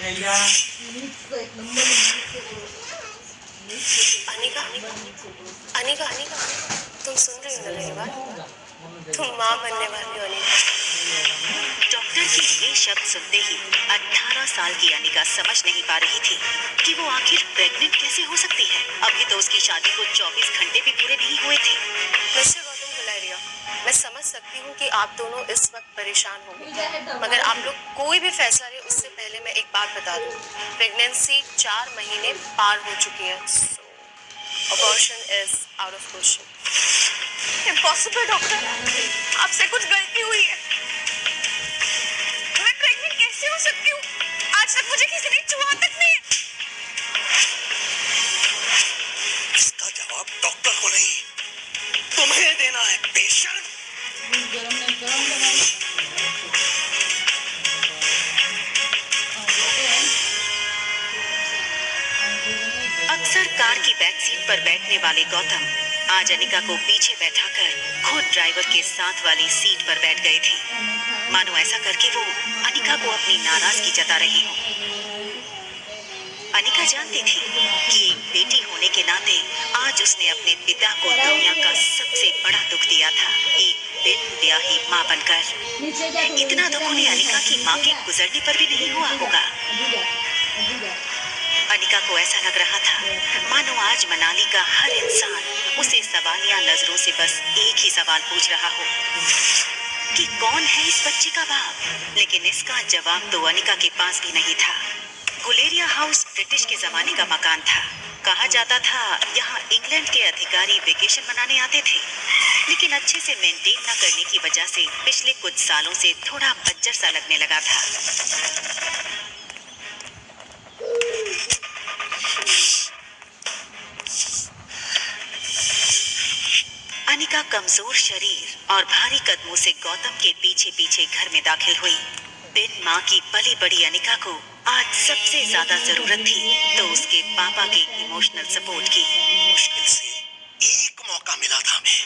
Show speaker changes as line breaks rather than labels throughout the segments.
अनिका, अनिका, अनिका, तुम सुन रही हो ना मेरी बात? तुम माँ बनने वाली हो अनिका।
डॉक्टर की ये शब्द सुनते ही 18 साल की अनिका समझ नहीं पा रही थी कि वो आखिर प्रेग्नेंट कैसे हो सकती है। अभी तो उसकी शादी को 24 घंटे भी पूरे नहीं हुए थे।
मिस्टर गौतम गुलेरिया, मैं समझ सकती हूँ कि आप दोनों इस वक्त परेशान होंगे, मगर आप लोग कोई भी फैसला लें उससे पहले मैं एक बात बता दूँ, प्रेगनेंसी 4 महीने पार हो चुकी है, so abortion is out of question. Impossible doctor, आपसे कुछ गलती हुई है। मैं प्रेग्नेंट कैसे हो सकती हूँ? आज तक मुझे किसी ने छुआ तक नहीं।
इसका जवाब डॉक्टर को नहीं, तुम्हें देना है पेशेंट।
अक्सर कार की बैक सीट पर बैठने वाले गौतम आज अनिका को पीछे बैठाकर खुद ड्राइवर के साथ वाली सीट पर बैठ गए थे, मानो ऐसा करके वो अनिका को अपनी नाराजगी जता रहे हो। अनिका जानती थी कि एक बेटी होने के नाते आज उसने अपने पिता को दुनिया का सबसे बड़ा दुख दिया था, एक बिन ब्याही माँ बनकर। इतना दुख उन्हें अनिका की माँ के गुजरने पर भी नहीं हुआ होगा। अनिका को ऐसा लग रहा था मानो आज मनाली का हर इंसान उसे सवालिया नजरों से बस एक ही सवाल पूछ रहा हो कि कौन है इस बच्चे का बाप। लेकिन इसका जवाब तो अनिका के पास भी नहीं था। गुलेरिया हाउस ब्रिटिश के जमाने का मकान था। कहा जाता था यहाँ इंग्लैंड के अधिकारी वेकेशन मनाने आते थे, लेकिन अच्छे से मेंटेन न करने की वजह से पिछले कुछ सालों से थोड़ा बंजर सा लगने लगा था। अनिका कमजोर शरीर और भारी कदमों से गौतम के पीछे पीछे घर में दाखिल हुई। बिन माँ की पली बड़ी अनिका को आज सबसे ज्यादा जरूरत थी तो उसके पापा के इमोशनल सपोर्ट की।
मुश्किल से एक मौका मिला था हमें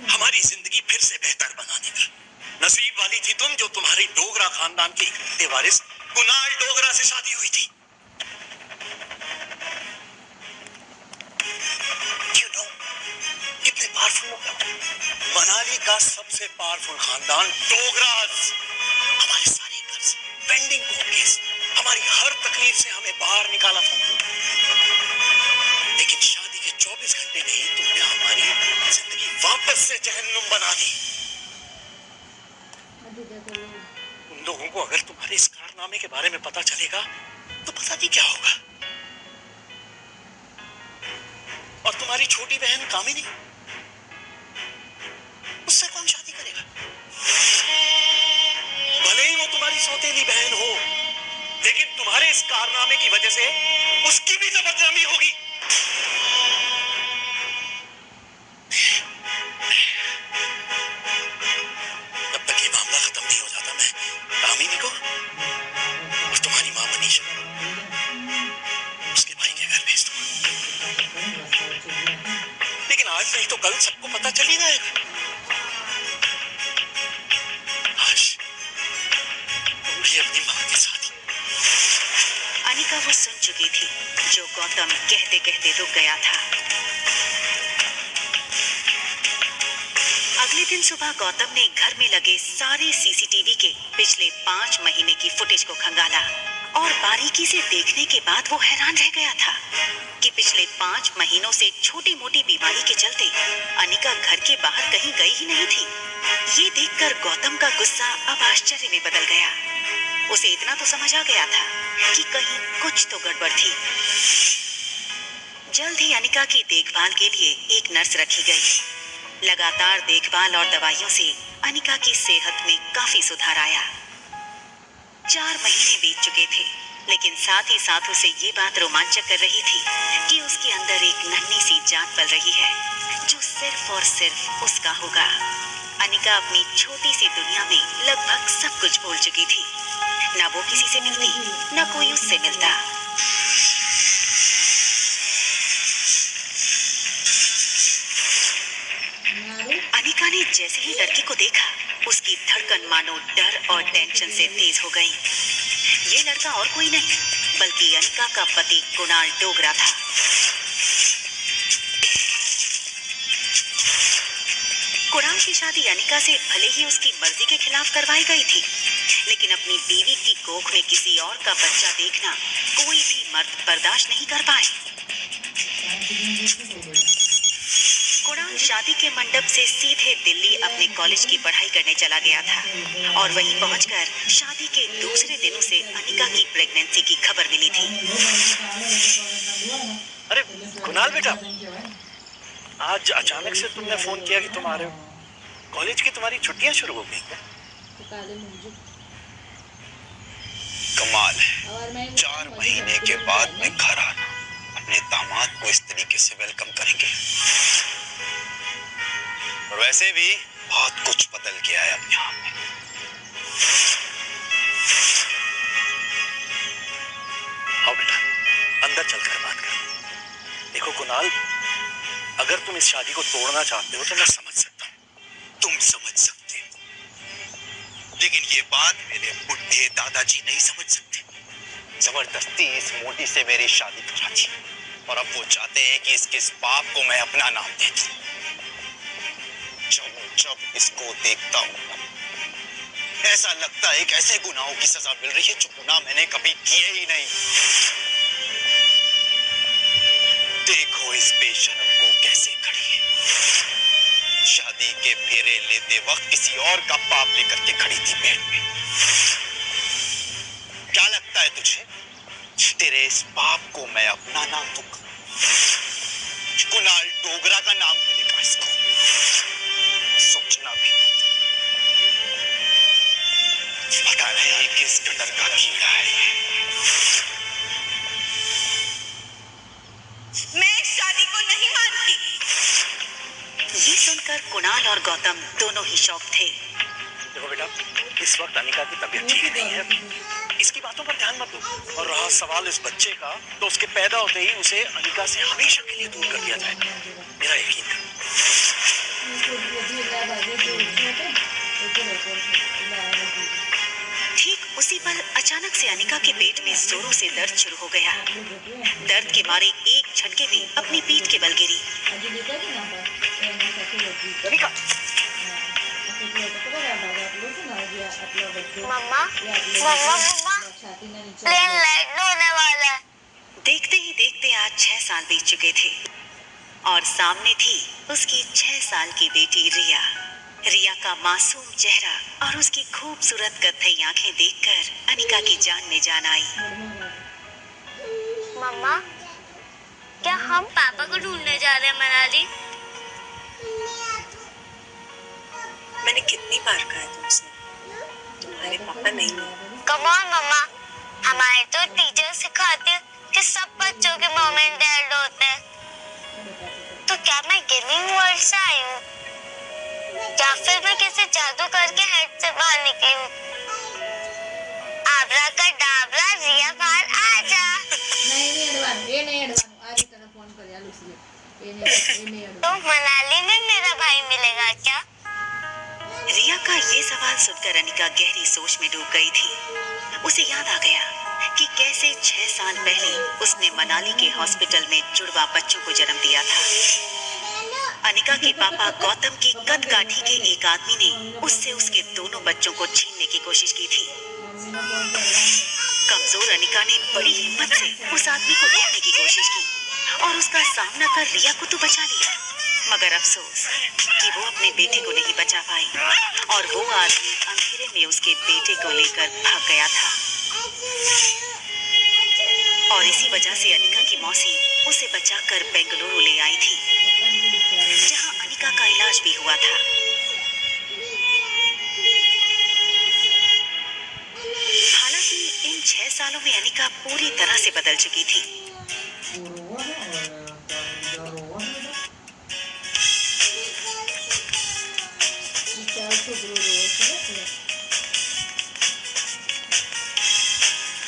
हमारी जिंदगी फिर से बेहतर बनाने का। नसीब वाली थी तुम जो तुम्हारी डोगरा खानदान के इकलौते वारिस कुणाल डोगरा से शादी हुई थी। कितने पावरफुल लोग। मनाली का सबसे पावरफुल खानदान डोगरास। हमारे सारे कर्ज, पेंडिंग कोर्ट केस, हमारी हर तकलीफ से हमें बाहर निकाला था। लेकिन शादी के 24 घंटे में ही तुमने हमारी जिंदगी वापस से जहन्नुम बना दी। उन लोगों को अगर तुम्हारे इस कारनामे के बारे में पता चलेगा तो पता नहीं क्या होगा। और तुम्हारी छोटी बहन कामिनी, उससे कौन शादी करेगा? भले ही वो तुम्हारी सौतेली बहन हो, लेकिन तुम्हारे इस कारनामे की वजह से उसकी भी तो बदनामी होगी। जब तक ये मामला खत्म नहीं हो जाता मैं कामिनी को और तुम्हारी मां मनीषा उसके भाई के घर भेज दूंगा। लेकिन आज नहीं तो कल सबको पता चल ही जाएगा। अपनी मां के साथ।
अनिका वो सुन चुकी थी जो गौतम कहते कहते रुक गया था। अगले दिन सुबह गौतम ने घर में लगे सारे सीसीटीवी के पिछले 5 महीने की फुटेज को खंगाला और बारीकी से देखने के बाद वो हैरान रह गया था कि पिछले 5 महीनों से छोटी मोटी बीमारी के चलते अनिका घर के बाहर कहीं गई ही नहीं थी। ये देखकर गौतम का गुस्सा अब आश्चर्य में बदल गया। उसे इतना तो समझ आ गया था कि कहीं कुछ तो गड़बड़ थी। जल्द ही अनिका की देखभाल के लिए एक नर्स रखी गई। लगातार देखभाल और दवाइयों से अनिका की सेहत में काफी सुधार आया। 4 महीने बीत चुके थे, लेकिन साथ ही साथ उसे ये बात रोमांचक कर रही थी कि उसके अंदर एक नन्ही सी जान पल रही है जो सिर्फ और सिर्फ उसका होगा। अनिका अपनी छोटी सी दुनिया में लगभग सब कुछ भूल चुकी थी। ना वो किसी से मिलती, ना कोई उससे मिलता। अनिका ने जैसे ही लड़की को देखा, उसकी धड़कन मानो डर और टेंशन से तेज हो गई। ये लड़का और कोई नहीं बल्कि अनिका का पति कुणाल डोगरा था। कुणाल की शादी अनिका से भले ही उसकी मर्जी के खिलाफ करवाई गई थी, लेकिन अपनी बीवी की कोख में किसी और का बच्चा देखना कोई भी मर्द बर्दाश्त नहीं कर पाए। कुणाल शादी के मंडप से सीधे दिल्ली अपने कॉलेज की पढ़ाई करने चला गया था और वहीं पहुंचकर शादी के दूसरे दिन उसे अनिका की प्रेगनेंसी की खबर मिली थी।
अरे कुणाल बेटा, आज अचानक से तुमने फोन किया कि तुम आ रहे हो। कॉलेज की तुम्हारी छुट्टियां शुरू हो गई क्या? कमाल है, 4 महीने के बाद मैं घर आना, अपने दामाद को इस तरीके से वेलकम करेंगे। और वैसे भी बहुत कुछ बदल गया है अब यहाँ पे। आओ बेटा, अंदर चलकर बात कर। देखो कुणाल, अगर तुम इस शादी को तोड़ना चाहते हो तो मैं समझ सकता हूँ, तुम समझ सकते हो, लेकिन ये बात मेरे बुढ़े दादाजी नहीं समझ सकते। जबरदस्ती इस मोटी से मेरी शादी करा दी और अब वो चाहते हैं कि इसके इस पाप को मैं अपना नाम दे दूं। जब इसको देखता हूँ ऐसा लगता है कि ऐसे गुनाहों की सजा मिल रही है जो गुनाह मैंने कभी किए ही नहीं। देखो इस बेशरम को कैसे खड़ी है, शादी के फेरे लेते वक्त किसी और का पाप लेकर के खड़ी थी पेट में। क्या लगता है तुझे तेरे इस पाप को मैं अपना नाम दूंगा? कुणाल डोगरा का नाम मिलेगा इसको, सोचना भी मत। पता नहीं किस कदर का कीड़ा है।
मैं शादी को नहीं मानती। ये सुनकर कुणाल और गौतम दोनों ही शॉक थे।
देखो बेटा, इस वक्त अनिका की तबीयत ठीक नहीं है, इसकी बातों पर ध्यान मत दो। और रहा सवाल इस बच्चे का, तो उसके पैदा होते ही उसे अनिका से हमेशा के लिए दूर कर दिया जाएगा, मेरा यकीन करो।
ठीक उसी पल अचानक से अनिका के पेट में जोरों से दर्द शुरू हो गया। दर्द के मारे एक झटके में अपनी पीठ के बल गिरी।
अनिका,
मम्मा मम्मा मम्मा, प्लेन लैंड होने वाला है।
देखते ही देखते आज 6 साल बीत चुके थे और सामने थी उसकी 6 साल की बेटी रिया। रिया का मासूम चेहरा और उसकी खूबसूरत कत्थई आंखें देखकर अनिका की जान में जान आई।
मम्मा, क्या हम पापा को ढूंढने जा रहे हैं मनाली?
मैंने कितनी बार कहा तुमसे, तुम्हारे पापा नहीं है।
कम ऑन मम्मा, हमारे तो टीचर सिखाते हैं कि सब बच्चों के मॉम एंड डैड होते हैं। तो क्या मैं गिनिंग वर्ल्ड से आई हूँ या फिर मैं किसी जादू करके हेड से बाहर निकली हूँ? आबरा का डाबरा, रिया बाहर आ जा। तो मनाली में मेरा भाई मिलेगा क्या?
रिया का ये सवाल सुनकर अनिका गहरी सोच में डूब गई थी। उसे याद आ गया कि कैसे 6 साल पहले उसने मनाली के हॉस्पिटल में जुड़वा बच्चों को जन्म दिया था। अनिका के पापा गौतम की कदकाठी के एक आदमी ने उससे उसके दोनों बच्चों को छीनने की कोशिश की थी। कमजोर अनिका ने बड़ी हिम्मत से उस आदमी को रोकने की कोशिश की और उसका सामना कर रिया को तो बचा लिया, मगर अफसोस कि वो अपने बेटे को नहीं बचा पाई और वो आदमी अंधेरे में उसके बेटे को लेकर भाग गया था। और इसी वजह से अनिका की मौसी उसे बचाकर बेंगलुरु ले आई थी, जहां अनिका का इलाज भी हुआ था। हालांकि इन 6 सालों में अनिका पूरी तरह से बदल चुकी थी।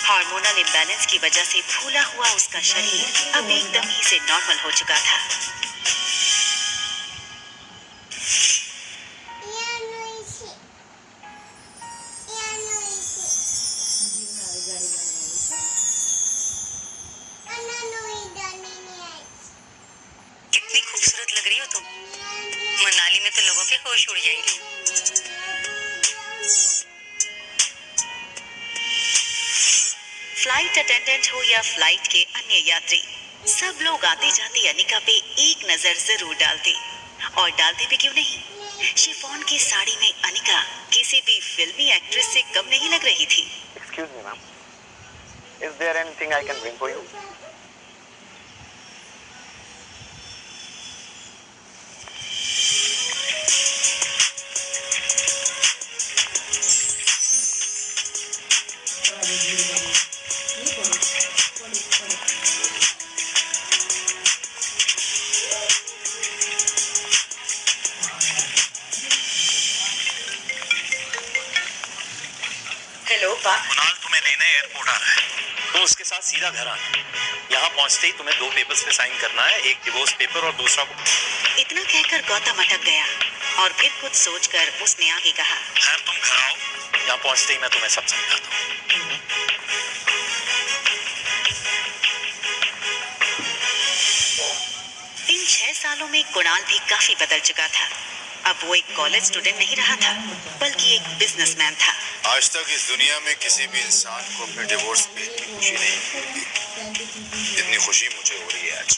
हार्मोनल इम्बैलेंस की वजह से फूला हुआ उसका शरीर अब एकदम ही से नॉर्मल हो चुका था। मनाली में तो लोगों के होश उड़ जाएंगे। फ्लाइट अटेंडेंट हो या फ्लाइट के अन्य यात्री, सब लोग आते जाते अनिका पे एक नजर जरूर डालते। और डालते भी क्यों नहीं, शिफॉन की साड़ी में अनिका किसी भी फिल्मी एक्ट्रेस से कम नहीं लग रही थी।
Excuse me, ma'am. Is there anything I can bring for you?
Hello पा।
कुणाल तुम्हें लेने एयरपोर्ट आ रहा है, तुम उसके साथ सीधा घर आना। यहाँ पहुँचते ही तुम्हें 2 पेपर्स पे साइन करना है, एक डिवोर्स पेपर और दूसरा
इतना कहकर गौतम अटक गया और फिर कुछ सोचकर उसने आगे कहा,
खैर तुम घर आओ, यहाँ पहुँचते ही मैं तुम्हें सब समझाता हूँ।
इन 6 सालों में कुणाल भी काफी बदल चुका था। अब वो एक कॉलेज स्टूडेंट नहीं रहा था, बल्कि एक बिजनेसमैन था।
आज तक इस दुनिया में किसी भी इंसान को अपने डिवोर्स पे इतनी खुशी नहीं हुई जितनी खुशी मुझे हो रही है आज।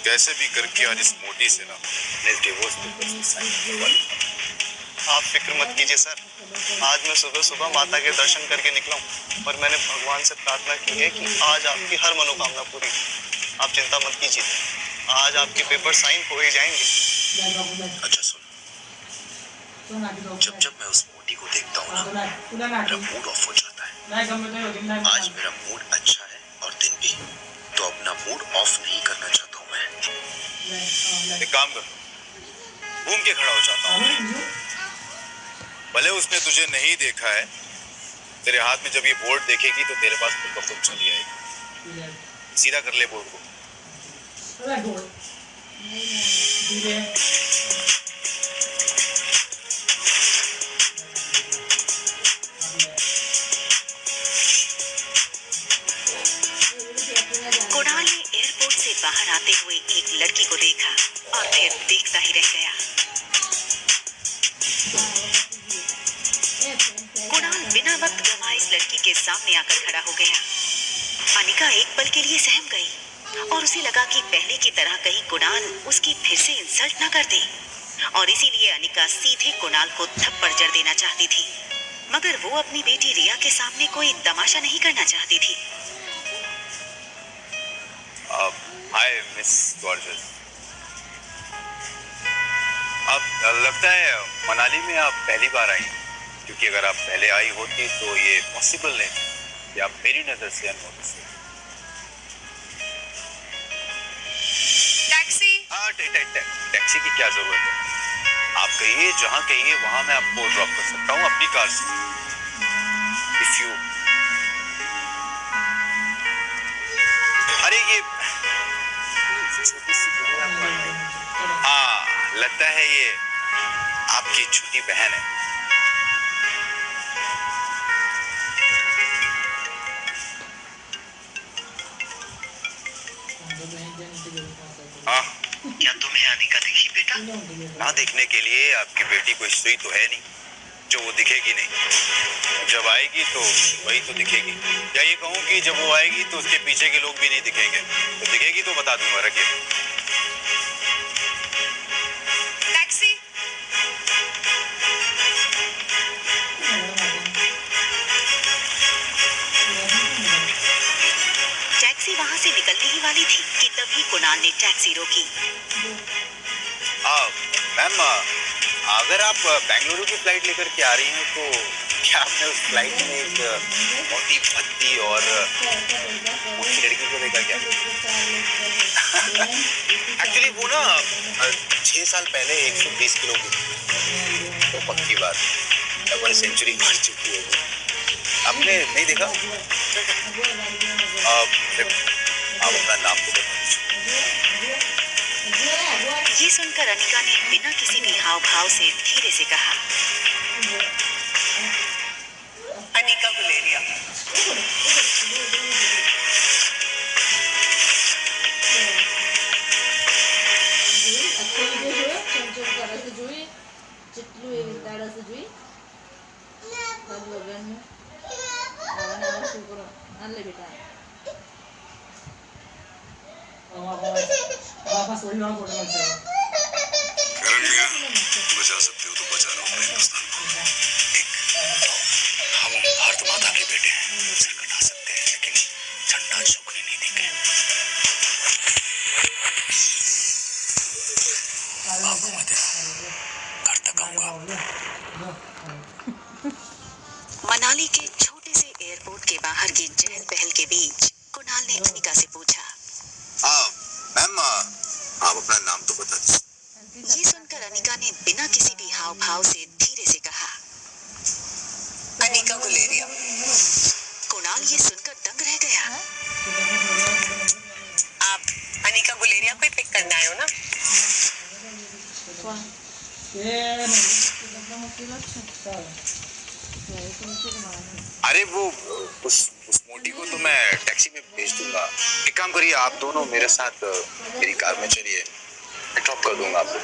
कैसे भी करके आज इस मोटी से ना अपने डिवोर्स पेपर्स पे साइन करने वाली।
आप फिक्र मत कीजिए सर, आज मैं सुबह सुबह माता के दर्शन करके निकला हूँ और मैंने भगवान से प्रार्थना की है कि आज आपकी हर मनोकामना पूरी। आप चिंता मत कीजिए, आज आपके पेपर साइन हो ही जाएंगे।
अच्छा सुन, जब जब मैं उस मोटी को देखता हूँ ना, मेरा मूड ऑफ हो जाता है। आज मेरा मूड अच्छा है और दिन भी, तो अपना मूड ऑफ नहीं करना चाहता हूँ मैं।
एक काम कर, घूम के खड़ा हो जाता हूँ। भले उसने तुझे नहीं देखा है, तेरे हाथ में जब ये बोर्ड देखेगी तो तेरे पास खुद ब खुद चली आएगी। सीधा कर ले बोर्ड को।
कुणाल ने एयरपोर्ट से बाहर आते हुए एक लड़की को देखा और फिर देखता ही रह गया। कुणाल बिना वक्त गंवाए इस लड़की के सामने आकर खड़ा हो गया। अनिका एक पल के लिए सहम गई और उसे लगा कि पहले की तरह कहीं कुणाल उसकी फिर से इंसल्ट न कर दे, और इसीलिए अनिका सीधे कुणाल को थप्पड़ जड़ देना चाहती थी, मगर वो अपनी बेटी रिया के सामने कोई तमाशा नहीं करना चाहती थी।
Hi miss gorgeous. अब लगता है मनाली में आप पहली बार आई, क्योंकि अगर आप पहले आई होती तो ये पॉसिबल नहीं कि आप मेरी नजर से अननोटिस। टैक्सी की क्या जरूरत है? आप कहिए, जहाँ कहिए वहां मैं आपको ड्रॉप कर सकता हूँ अपनी कार से। इफ यू अरे ये छोटी सी हाँ, लगता है ये आपकी छोटी बहन है। हाँ,
क्या तुम्हें अनिका दिखी बेटा?
ना देखने के लिए आपकी बेटी कोई सुई तो है नहीं जो वो दिखेगी नहीं। जब आएगी तो वही तो दिखेगी, या ये कहूँ कि जब वो आएगी तो उसके पीछे के लोग भी नहीं दिखेंगे। तो दिखेगी तो बता दूंगा, रखिए।
टैक्सी।
टैक्सी वहां से निकलने ही वाली थी कि तभी कुणाल ने टैक्सी रोकी।
मैम, अगर आप बेंगलुरु की फ्लाइट लेकर के आ रही हैं तो क्या आपने उस फ्लाइट में एक मोटी भद्दी और मोटी लड़की को देखा क्या? एक्चुअली वो ना 6 साल पहले 120 किलो की थी। तो पक्की बात, डबल सेंचुरी मार चुकी है। आपने नहीं देखा? आप अपना नाम तो बता दीजिए।
ये सुनकर अनिका ने बिना किसी भी हाव भाव से धीरे से कहा,
अनिका गुलेरिया।
જોઈ જેટલું એ વિતાડે છે જોઈ તારી વગરનું આવા છોકરો આ લે બેટા
करण मियां, बचा सकते हो तो बचा लो अपने हिंदुस्तान को।
हम भारत माता के बेटे हैं, सर कटा सकते हैं लेकिन झंडा झुकने नहीं देंगे। आपको मैं घर तक आऊंगा।
मनाली के छोटे से एयरपोर्ट के बाहर की चहल पहल के बीच कुणाल ने अनिका से पूछा।
मैम, आप अपना नाम तो बता दीजिए।
ये सुनकर अनिका ने बिना किसी भी हाव भाव से धीरे से कहा,
अनिका गुलेरिया।
कुणाल ये सुनकर दंग रह गया।
आप अनिका गुलेरिया को ही पिक करने आए हो ना?
अरे वो उस मोटी को तो मैं टैक्सी में भेज दूंगा। एक काम करिए, आप दोनों मेरे साथ मेरी कार में चलिए, मैं ड्रॉप कर दूंगा आपको।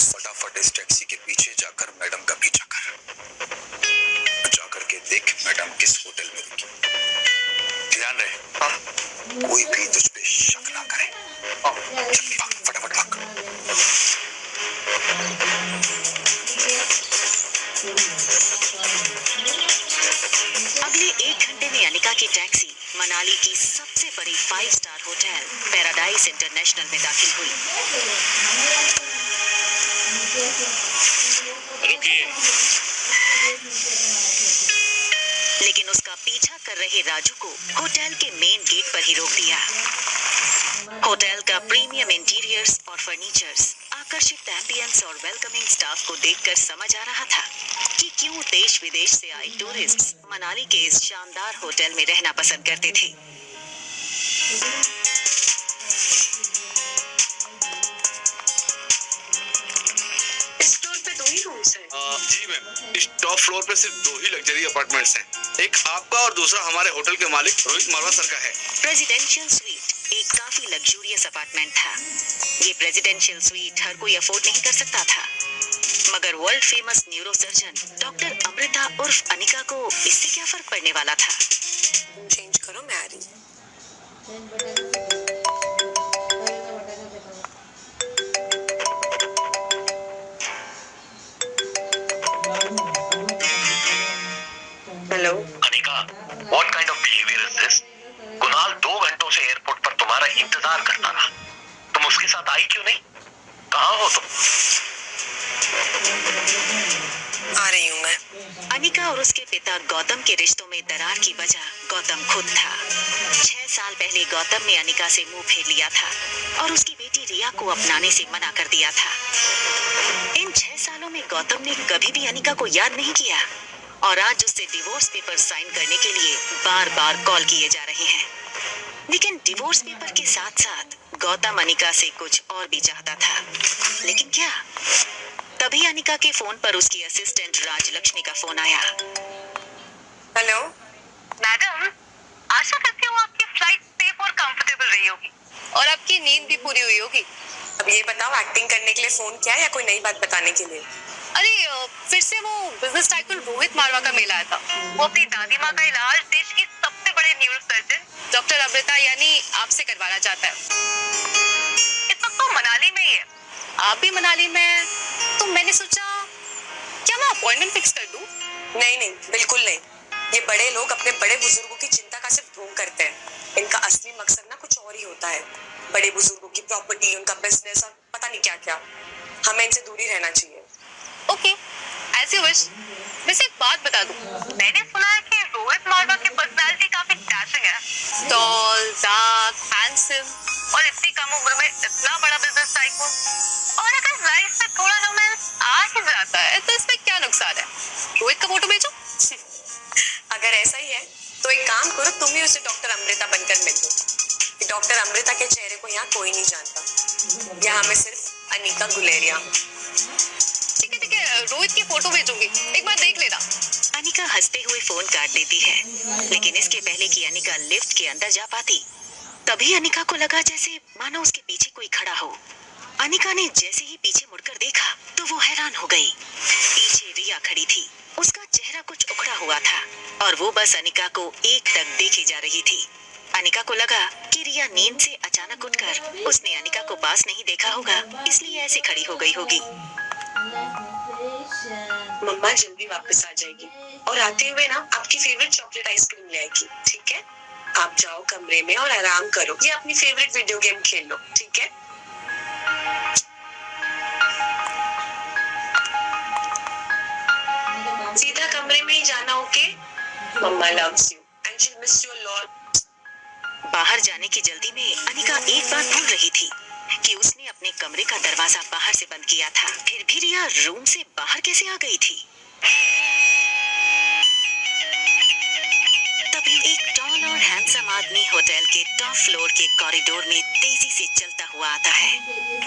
फटाफट इस टैक्सी के पीछे जाकर मैडम का पीछा कर, जाकर के देख मैडम किस होटल में रुकी। ध्यान रहे, हाँ? कोई भी तुझ पे शक ना करे। हाँ, चल भाग, फटाफट भाग।
अगले 1 घंटे में अनिका की टैक्सी मनाली की सबसे बड़ी 5 स्टार होटल पैराडाइज इंटरनेशनल में दाखिल हुई।
रुकिए।
लेकिन उसका पीछा कर रहे राजू को होटल के मेन गेट पर ही रोक दिया। होटल का प्रीमियम इंटीरियर्स और फर्नीचर्स, आकर्षित एम्बियंस और वेलकमिंग स्टाफ को देखकर समझ आ रहा था कि क्यों देश विदेश से आए टूरिस्ट्स मनाली के इस शानदार होटल में रहना पसंद करते थे।
इस फ्लोर पे 2 ही रूम्स हैं।
जी मैम, इस टॉप फ्लोर पे सिर्फ 2 ही लग्जरी अपार्टमेंट्स हैं। एक आपका और दूसरा हमारे होटल के मालिक रोहित मारवा सर का है।
प्रेसिडेंशियल स्वीट एक काफी लग्जूरियस अपार्टमेंट था। ये प्रेसिडेंशियल स्वीट हर कोई अफोर्ड नहीं कर सकता था, मगर world famous neurosurgeon doctor Amrita उर्फ अनिका को इससे क्या फर्क पड़ने वाला था।
चेंज करो, मैं आ रही हूँ।
Hello Anika, what kind of behaviour is this? Kunal 2 घंटों से एयरपोर्ट पर तुम्हारा इंतजार करता रहा, तुम उसके साथ आई क्यों नहीं? कहाँ हो तुम?
आ रही हूँ मैं।
अनिका और उसके पिता गौतम के रिश्तों में दरार की वजह गौतम खुद था। 6 साल पहले गौतम ने अनिका से मुंह फेर लिया था और उसकी बेटी रिया को अपनाने से मना कर दिया था। इन 6 सालों में गौतम ने कभी भी अनिका को याद नहीं किया और आज उससे डिवोर्स पेपर साइन करने के लिए बार बार कॉल किए जा रहे हैं। लेकिन डिवोर्स पेपर के साथ साथ गौतम अनिका से कुछ और भी चाहता था। लेकिन क्या? तभी अनिका के फोन पर उसकी असिस्टेंट राजलक्ष्मी का फोन आया।
हेलो मैडम, आशा करती हूँ आपकी फ्लाइट सेफ और कंफर्टेबल रही होगी और आपकी नींद भी पूरी हुई होगी। अब ये बताओ, एक्टिंग करने के लिए फोन किया या कोई नई बात बताने के लिए? अरे फिर से वो बिजनेस टाइकून रोहित मारवा का मेल आया था। वो अपनी दादी माँ का इलाज देश की सबसे बड़े न्यूरोसर्जन डॉक्टर अमृता यानी आपसे करवाना चाहता है। इस वक्त तो मनाली में ही है। आप भी मनाली में हैं, तो मैंने सोचा क्या मैं अपॉइंटमेंट फिक्स कर दूं? नहीं नहीं, बिल्कुल नहीं। ये बड़े लोग अपने बड़े बुजुर्गों की चिंता का सिर्फ ढोंग करते हैं। इनका असली मकसद ना कुछ और ही होता है। बड़े बुजुर्गों की प्रॉपर्टी, उनका बिजनेस और पता नहीं क्या क्या। हमें इनसे दूरी रहना चाहिए। Okay, as you wish. वैसे एक बात बता दूं, मैंने सुना है कि रोहित मारवा की पर्सनालिटी काफी डैशिंग है। टॉल, डार्क, हैंडसम और इतनी कम उम्र में इतना बड़ा बिजनेस टाइकून। और अगर लाइफ में थोड़ा रोमांस आ ही जाता है तो इसमें क्या नुकसान है? रोहित का फोटो भेजो। अगर ऐसा ही है तो एक काम करो, तुम ही उसे डॉक्टर अमृता बनकर मिल लो। डॉक्टर अमृता के चेहरे को यहाँ कोई नहीं जानता, यहाँ में सिर्फ अनिका गुलेरिया। ठीक है, रोहित की फोटो भेजूंगी, एक बार देख लेना।
अनिका बजते हुए फोन काट देती है। लेकिन इसके पहले कि अनिका लिफ्ट के अंदर जा पाती, तभी अनिका को लगा जैसे मानो उसके पीछे कोई खड़ा हो। अनिका ने जैसे ही पीछे मुड़कर देखा तो वो हैरान हो गई। पीछे रिया खड़ी थी। उसका चेहरा कुछ उखड़ा हुआ था और वो बस अनिका को एकटक देखे जा रही थी। अनिका को लगा कि रिया नींद से अचानक उठकर उसने अनिका को पास नहीं देखा होगा, इसलिए ऐसे खड़ी हो गई होगी।
मम्मा जल्दी वापस आ जाएगी और आते हुए ना आपकी फेवरेट चॉकलेट आइसक्रीम ले आएगी, ठीक है? आप जाओ कमरे में और आराम करो या अपनी फेवरेट वीडियो गेम खेल लो, ठीक है? सीधा कमरे में ही जाना, okay? Mamma loves you and she miss you a lot.
बाहर जाने की जल्दी में अनिका एक बात भूल रही थी कि उसने अपने कमरे का दरवाजा बाहर से बंद किया था। फिर भी रिया रूम से बाहर कैसे आ गई थी? तभी एक टॉल और हैंडसम आदमी होटल के टॉप फ्लोर के कॉरिडोर में तेजी से चलता हुआ आता है।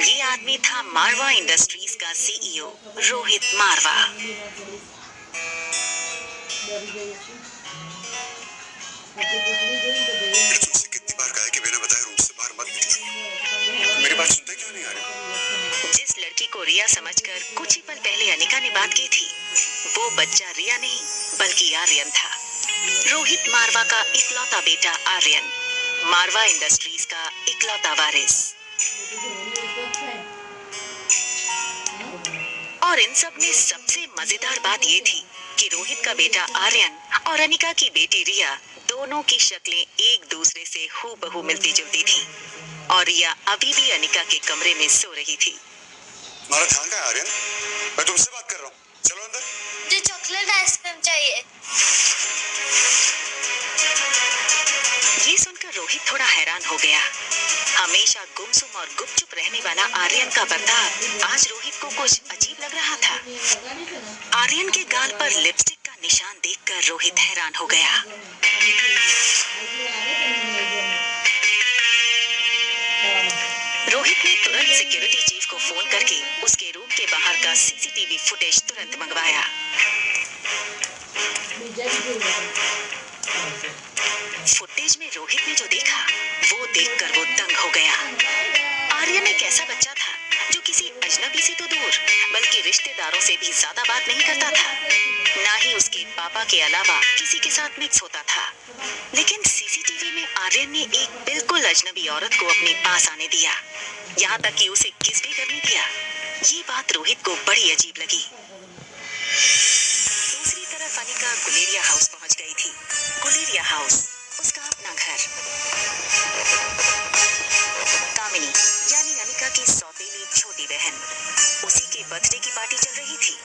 ये आदमी था मारवा इंडस्ट्रीज का सीईओ रोहित मारवा।
तुमसे कितनी बार कहा है कि बिना बताए रूम से बाहर मत निकलो, मेरी बात सुनते क्यों नहीं आ रही?
जिस लड़की को रिया समझकर कुछ ही पल पहले अनिका ने बात की थी, वो बच्चा रिया नहीं बल्कि आर्यन था। रोहित मारवा का इकलौता बेटा आर्यन, मारवा इंडस्ट्रीज का इकलौता वारिस। और इन सब में सबसे मजेदार बात ये थी कि रोहित का बेटा आर्यन और अनिका की बेटी रिया दोनों की शक्लें एक दूसरे से हूबहू मिलती जुलती थी और रिया अभी भी अनिका के कमरे में सो रही थी।
हमारा ध्यान कहाँ है आर्यन? मैं तुमसे बात कर रहा हूँ, चलो अंदर।
मुझे चॉकलेट आइसक्रीम चाहिए।
ये सुनकर रोहित थोड़ा हैरान हो गया। हमेशा गुमसुम और गुपचुप रहने वाला आर्यन का बर्ताव आज रोहित को कुछ अजीब लग रहा था। आर्यन के गाल पर लिपस्टिक का निशान देखकर रोहित हैरान हो गया। रोहित ने तुरंत सिक्योरिटी चीफ को फोन करके उसके रूम के बाहर का सीसीटीवी फुटेज तुरंत मंगवाया। फुटेज में रोहित ने जो देखा वो देखकर वो दंग हो गया। आर्यन एक ऐसा बच्चा था जो किसी अजनबी से तो दूर बल्कि रिश्तेदारों से भी ज्यादा बात नहीं करता था, ना ही उसके पापा के अलावा किसी के साथ मिक्स होता था। लेकिन सीसीटीवी में आर्यन ने एक बिल्कुल अजनबी औरत को अपने पास आने दिया, यहाँ तक कि उसे किस भी करने दिया। ये बात रोहित को बड़ी अजीब लगी। दूसरी तरफ अनिका गुलेरिया हाउस पहुंच गई थी। गुलेरिया हाउस उसका अपना घर। कामिनी यानी अनिका की सौतेली छोटी बहन, उसी के बर्थडे की पार्टी चल रही थी।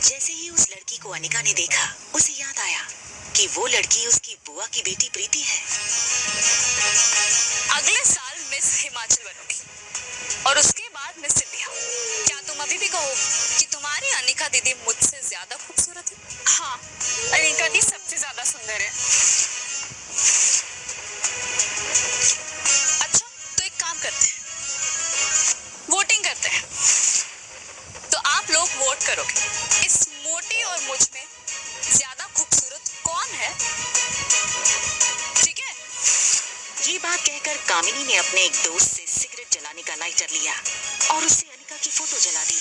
जैसे ही उस लड़की को अनिका ने देखा, उसे याद आया कि वो लड़की उसकी बुआ की बेटी प्रीति है।
अगले साल मिस हिमाचल बनोगी और उसके बाद मिस इंडिया। क्या तुम अभी भी कहो कि तुम्हारी अनिका दीदी मुझसे ज्यादा खूबसूरत है? हाँ, अनिका दी सबसे ज्यादा सुंदर है। अच्छा, तो एक काम करते हैं, वोटिंग करते हैं। तो आप लोग वोट करोगे इस मोटी और मुझ में ज्यादा खूबसूरत कौन है, ठीक है?
ये बात कहकर कामिनी ने अपने एक दोस्त से सिगरेट जलाने का लाइटर लिया और उससे अनिका की फोटो जला दी।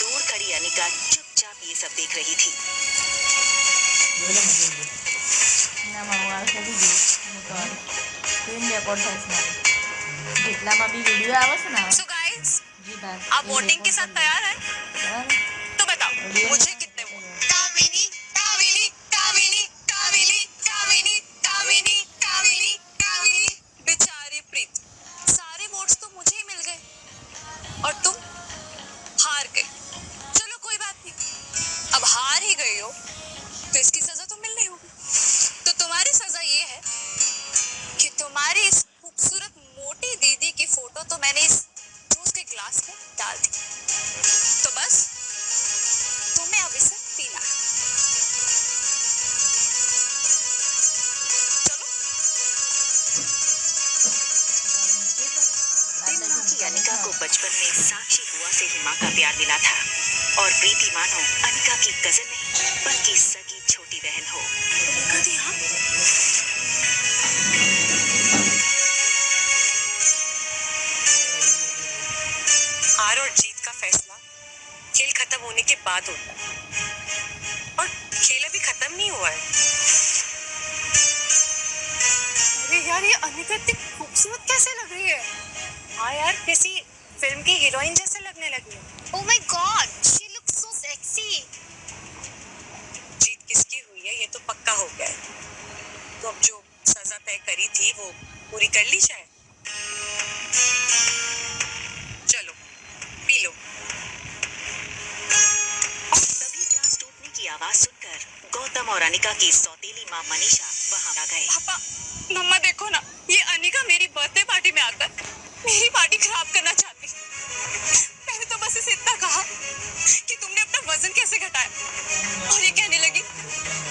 दूर खड़ी अनिका चुपचाप ये सब देख रही थी।
So guys, आप वोटिंग के साथ तैयार हैं? तो बताओ मुझे कितने वोट? कामिनी, कामिनी, कामिनी, कामिनी, कामिनी, कामिनी, कामिनी, कामिनी। बेचारी प्रीत, सारे वोट्स तो मुझे ही मिल गए और तुम हार गए। चलो कोई बात नहीं, अब हार ही गई हो तो इसकी सजा तो मिलनी होगी। तो तुम्हारी सजा ये है कि तुम्हारी इस खूबसूरत मोटी दीदी की फोटो तो मैंने इस जूस के ग्लास में डाल दी। तो बस तुम्हें अब इस
बचपन में साक्षी बुआ से ही माँ का प्यार मिला था और प्रीति मानो अनिका की कजन नहीं बल्कि सगी छोटी बहन हो। कभी हम
हार और जीत का फैसला खेल खत्म होने के बाद होता है और खेल अभी खत्म नहीं हुआ है। अरे यार, ये अनिका इतनी खूबसूरत कैसे लग रही है? हाँ यार, किसी फिल्म की हीरोइन जैसे लगने लगी है।
Oh my God, she looks so sexy.
जीत किसकी हुई है ये तो पक्का हो गया है। तो अब जो सजा तय करी थी वो पूरी कर ली जाए। चलो पी लो।
तभी ग्लास टूटने की आवाज सुनकर गौतम और अनिका की सौतेली माँ मनीषा वहां आ गए।
पापा, मम्मा देखो ना, ये अनिका मेरी बर्थडे पार्टी में आकर मेरी पार्टी खराब करना चाहती। मैंने तो बस इसे इतना कहा कि तुमने अपना वजन कैसे घटाया और ये कहने लगी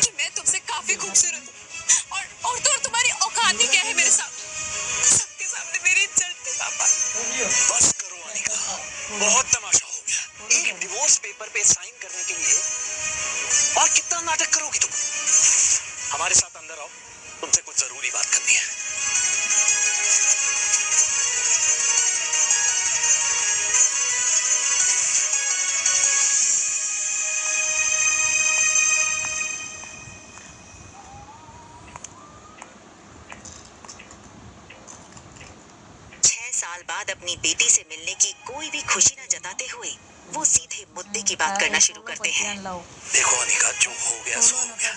कि मैं तुमसे काफी खूबसूरत हूँ और तो और तुम्हारी औकात ही क्या है मेरे सामने। सबके सामने मेरी इज्जत चलती। पापा
बस करो अनिका, बहुत तमाशा हो गया। एक डिवोर्स पेपर पे साइन करने के लिए और कितना नाटक करोगी तुम? हमारे साथ अंदर आओ, तुमसे कुछ जरूरी बात करनी है।
साल बाद अपनी बेटी से मिलने की कोई भी खुशी न जताते हुए वो सीधे मुद्दे की बात करना शुरू करते हैं।
देखो अनिका, जो हो गया सो हो गया।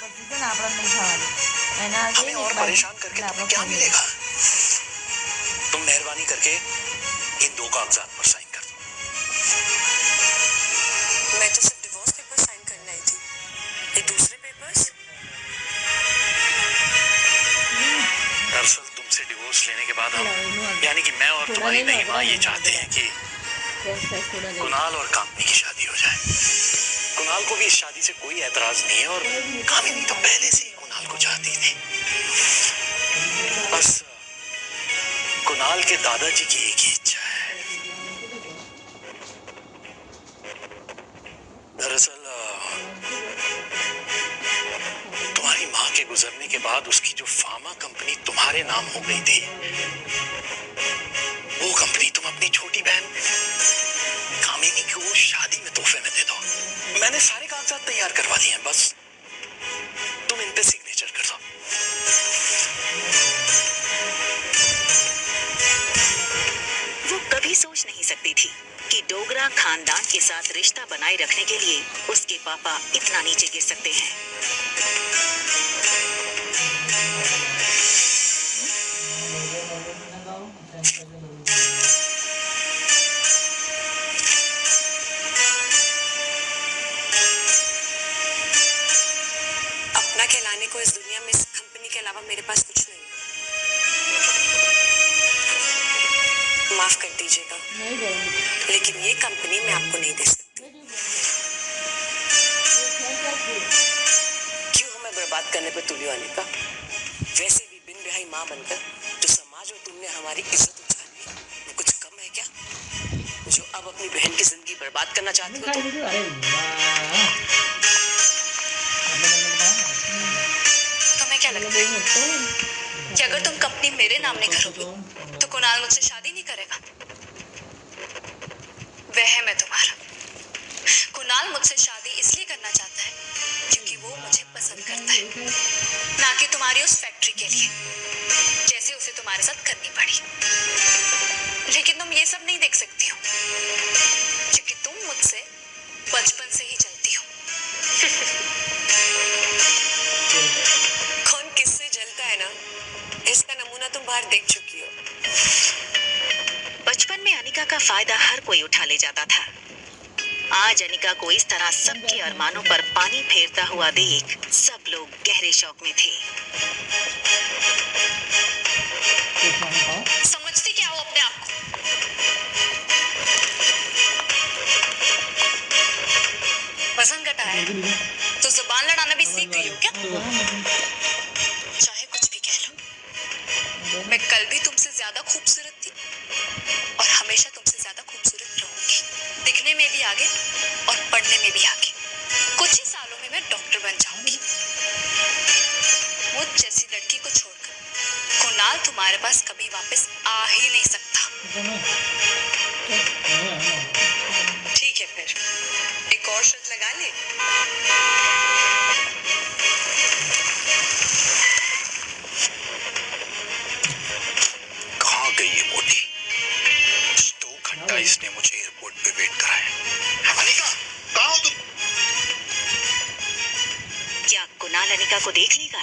हमें और परेशान करके तुम्हें क्या मिलेगा? तुम मेहरबानी करके इन दो कागजात पर साइन कर दो।
मैं तो सिर्फ डिवोर्स पेपर साइन करने आई थी, ये दूसरे पेपर्स?
दरअसल तुमसे डिवोर्स लेने के बाद हम, यानी कि मैं और तुम्हारी नई माँ, ये चाहते हैं कि कुणाल और कामिनी की शादी हो जाए। कुणाल को भी इस शादी से कोई एतराज नहीं है और कामिनी तो पहले से ही कुणाल को चाहती थी। बस कुणाल के दादाजी की एक ही इच्छा है। दरअसल तुम्हारी माँ के गुजरने के बाद उसकी जो फार्मा कंपनी तुम्हारे नाम हो गई थी, वो कंपनी तुम अपनी छोटी बहन कामिनी को शादी में तोहफे में दे दो। मैंने सारे कागजात तैयार करवा दिए हैं, बस तुम इन पे सिग्नेचर कर दो।
वो कभी सोच नहीं सकती थी कि डोगरा खानदान के साथ रिश्ता बनाए रखने के लिए उसके पापा इतना नीचे गिर सकते हैं।
अपना कहलाने को इस दुनिया में इस कंपनी के अलावा मेरे पास कुछ नहीं है। माफ कर दीजिएगा, लेकिन ये कंपनी मैं आपको नहीं दे सकती। क्यों हमें बर्बाद करने पर तुली आने का? वैसे भी बिन ब्याही माँ बनकर जो समाज में तुमने हमारी इज्जत उछाली, वो कुछ कम है क्या? जो अब अपनी बहन की जिंदगी बर्बाद करना चाहती हो
तुम्हें क्या लगता है कि अगर तुम कंपनी मेरे नाम नहीं करोगी तो कुणाल मुझसे शादी नहीं करेगा? वहम है तुम्हारा। कुणाल मुझसे शादी इसलिए करना चाहता है क्योंकि वो मुझे पसंद करता है, ना कि तुम्हारी उस फैक्ट्री के लिए जैसे उसे तुम्हारे साथ करनी पड़ी। लेकिन तुम ये सब नहीं देख सकती हो क्योंकि तुम मुझसे बचपन से ही चलती हो।
कौन किससे जलता है ना, इसका नमूना तुम बाहर देख चुकी हो।
बचपन में अनिका का फायदा हर कोई उठा ले जाता था। आज अनिका को इस तरह सबके अरमानों पर पानी फेरता हुआ देख सब लोग गहरे शौक में थे।
समझती क्या हो अपने आप को? वजन घटाया है तो जुबान लड़ाना भी सीख गई हो क्या? चाहे कुछ भी कह लो, मैं कल भी तुमसे ज्यादा खूबसूरत थी और हमेशा तुमसे ज्यादा खूबसूरत
आगे और पढ़ने में भी आगे। कुछ ही सालों में मैं डॉक्टर बन जाऊंगी। मुझ जैसी लड़की को छोड़कर कुणाल तुम्हारे पास कभी वापस आ ही नहीं सकता। ठीक है फिर एक और शर्त लगा ले।
कहाँ गई ये मोटी? 2 घंटा इसने मुझे एयरपोर्ट पे वेट कराया। अनिका, कहाँ हो तुम?
क्या कुणाल अनिका को देख लेगा?